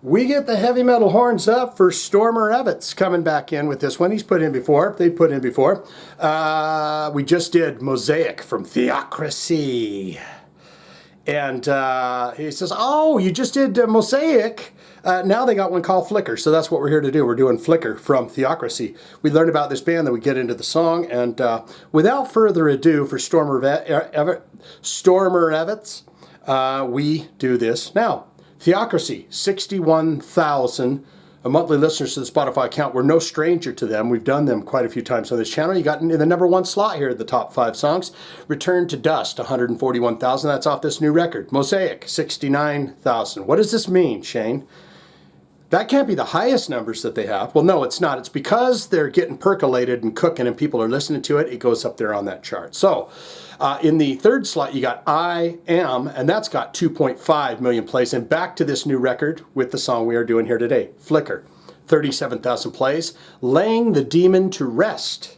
We get the heavy metal horns up for Stormer Evans coming back in with this one. He's put in before. They put in before. We just did Mosiac from Theocracy. And he says, oh, you just did Mosiac. Now they got one called Flicker. So that's what we're here to do. We're doing Flicker from Theocracy. We learned about this band, then we get into the song. And without further ado, for Stormer Evans, we do this now. Theocracy, 61,000 monthly listeners to the Spotify account. We're no stranger to them. We've done them quite a few times on this channel. You got in the #1 slot here at the top 5 songs. Return to Dust, 141,000. That's off this new record. Mosiac, 69,000. What does this mean, Shane? That can't be the highest numbers that they have. Well, no, it's not. It's because they're getting percolated and cooking and people are listening to it. It goes up there on that chart. So in the 3rd slot, you got I Am, and that's got 2.5 million plays. And back to this new record with the song we are doing here today, Flicker, 37,000 plays. Laying the Demon to Rest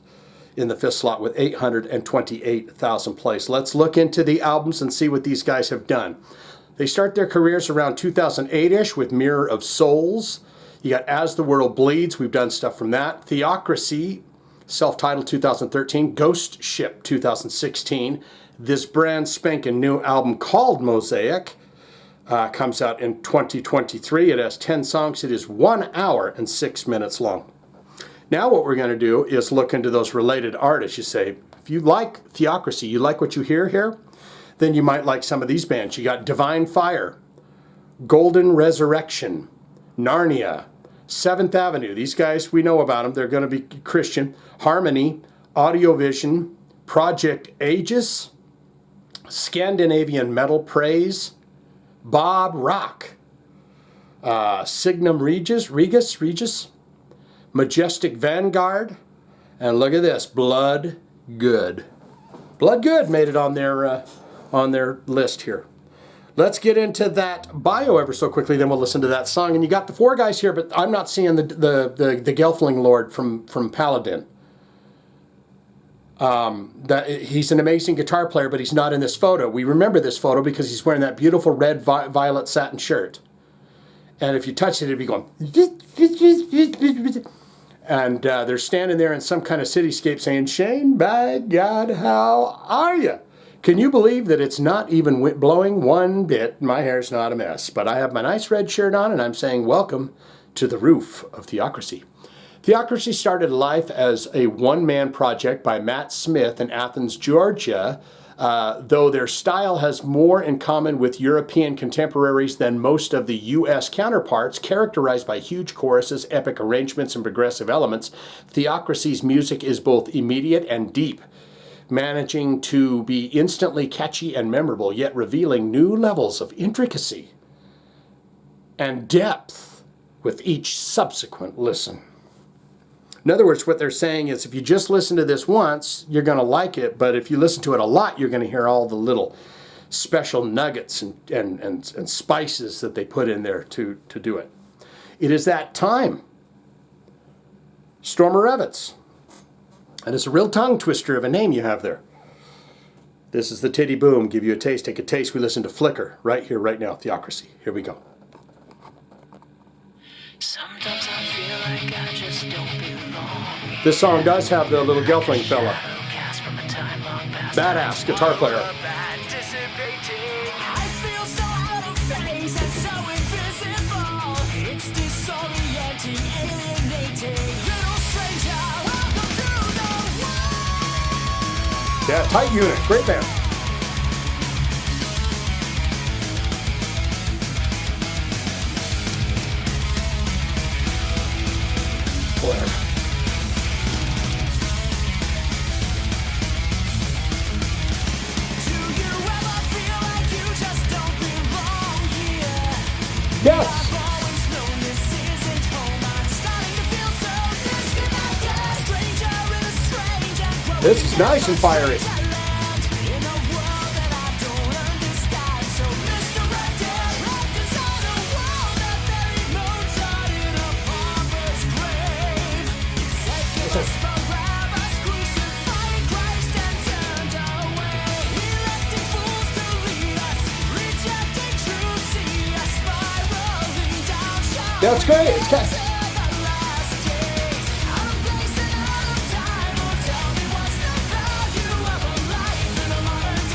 in the 5th slot with 828,000 plays. Let's look into the albums and see what these guys have done. They start their careers around 2008-ish with Mirror of Souls. You got As the World Bleeds. We've done stuff from that. Theocracy, self-titled 2013. Ghost Ship 2016. This brand spanking new album called Mosiac comes out in 2023. It has 10 songs. It is 1 hour and 6 minutes long. Now what we're going to do is look into those related artists. You say, if you like Theocracy, you like what you hear here, then you might like some of these bands. You got Divine Fire, Golden Resurrection, Narnia, 7th Avenue. These guys, we know about them. They're going to be Christian. Harmony, Audiovision, Project Aegis, Scandinavian Metal Praise, Bob Rock, Signum Regis, Majestic Vanguard, and look at this, Blood Good. Blood Good made it on their list here. Let's get into that bio ever so quickly, then we'll listen to that song. And you got the 4 guys here, but I'm not seeing the Gelfling Lord from Paladin. He's an amazing guitar player, but he's not in this photo. We remember this photo because he's wearing that beautiful red violet satin shirt. And if you touch it, it'd be going... And they're standing there in some kind of cityscape saying, Shane, by God, how are you? Can you believe that it's not even blowing one bit? My hair's not a mess, but I have my nice red shirt on and I'm saying welcome to the roof of Theocracy. Theocracy started life as a one-man project by Matt Smith in Athens, Georgia, though their style has more in common with European contemporaries than most of the U.S. counterparts, characterized by huge choruses, epic arrangements, and progressive elements. Theocracy's music is both immediate and deep, managing to be instantly catchy and memorable, yet revealing new levels of intricacy and depth with each subsequent listen. In other words, what they're saying is if you just listen to this once, you're going to like it, but if you listen to it a lot, you're going to hear all the little special nuggets and spices that they put in there to do it. It is that time. Stormer Evans. And it's a real tongue twister of a name you have there. This is the Titty Boom. Give you a taste. Take a taste. We listen to Flicker right here, right now. Theocracy. Here we go. Sometimes I feel like I just don't belong. This song does have the little Gelfling fella. Badass guitar player. I feel so out of phase and so invisible. It's disorienting, alienating. Little stranger, welcome to the world. Yeah, tight unit. Great band. Blair. Yes! This is nice and fiery. That's great. It's catchy.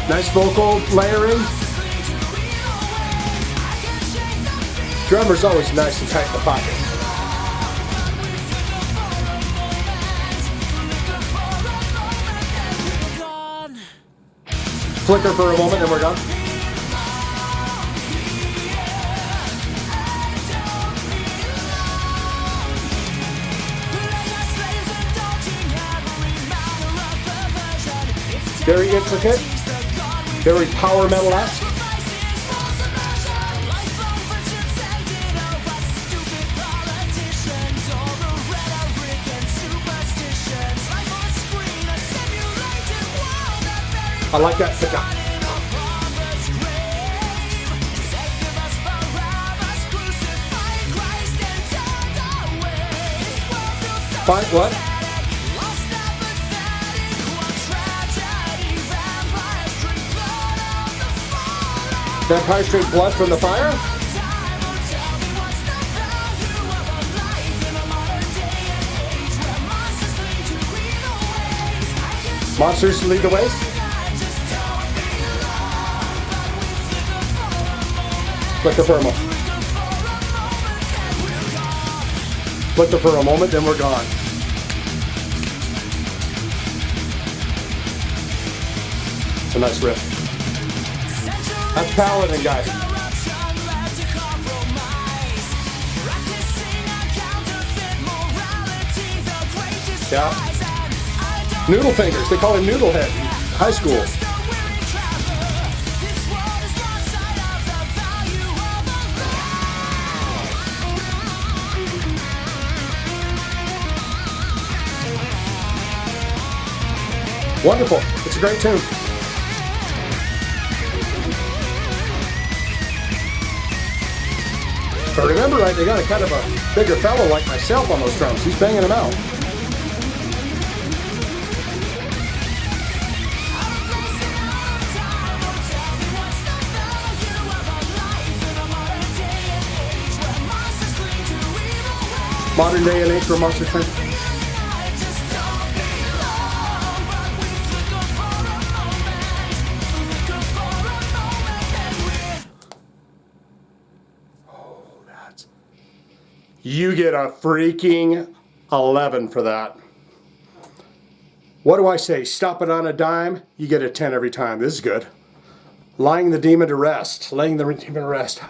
Nice vocal layering. Drummer's always nice and tight in the pocket. Flicker for a moment and we're done. Very intricate, very power metal-esque. I like that pickup. Fine, what? Vampires drink blood from the fire? Monsters lead the way? Flicker for a moment. Flicker for a moment, then we're gone. It's a nice riff. That's Paladin, guys. Yeah. Noodle fingers. They call him Noodle Head in high school. Wonderful. It's a great tune. If I remember right, they got a kind of a bigger fellow like myself on those drums. He's banging them out. Modern day and age for Monster Train. You get a freaking 11 for that. What do I say? Stop it on a dime, you get a 10 every time. This is good. Lying the demon to rest. Laying the demon to rest.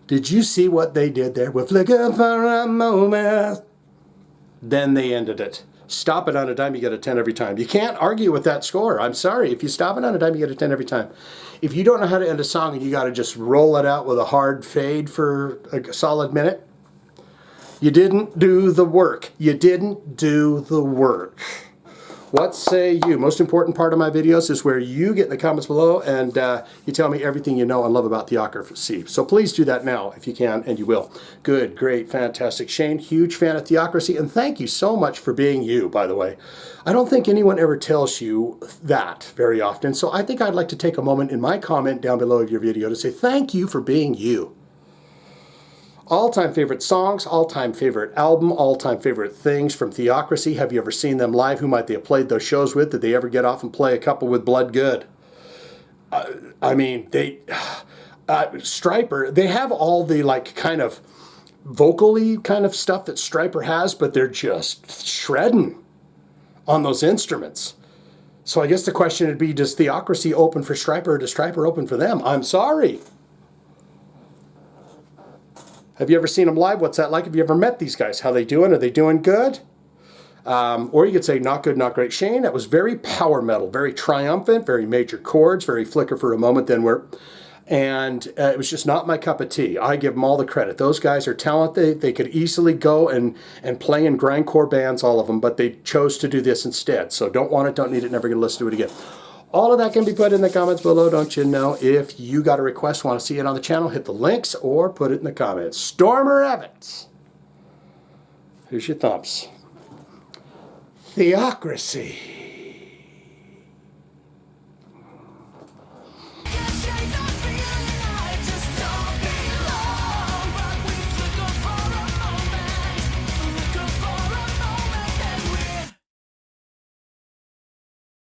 Did you see what they did there? With flicker for a moment. Then they ended it. Stop it on a dime, you get a 10 every time. You can't argue with that score. I'm sorry. If you stop it on a dime, you get a 10 every time. If you don't know how to end a song and you got to just roll it out with a hard fade for a solid minute, you didn't do the work. You didn't do the work. What say you? Most important part of my videos is where you get in the comments below and you tell me everything you know and love about Theocracy. So please do that now if you can, and you will. Good, great, fantastic. Shane, huge fan of Theocracy, and thank you so much for being you, by the way. I don't think anyone ever tells you that very often, so I think I'd like to take a moment in my comment down below of your video to say thank you for being you. All-time favorite songs, all-time favorite album, all-time favorite things from Theocracy. Have you ever seen them live? Who might they have played those shows with? Did they ever get off and play a couple with Blood Good? I mean, Stryper, they have all the like kind of vocally kind of stuff that Stryper has, but they're just shredding on those instruments. So I guess the question would be, does Theocracy open for Stryper or does Stryper open for them? I'm sorry. Have you ever seen them live? What's that like? Have you ever met these guys? How they doing? Are they doing good? Or you could say not good, not great. Shane, that was very power metal, very triumphant, very major chords, very flicker for a moment, then we're... And it was just not my cup of tea. I give them all the credit. Those guys are talented. They could easily go and play in grindcore bands, all of them, but they chose to do this instead. So don't want it, don't need it, never going to listen to it again. All of that can be put in the comments below, don't you know? If you got a request, want to see it on the channel, hit the links or put it in the comments. Stormer Evans. Here's your thumbs. Theocracy.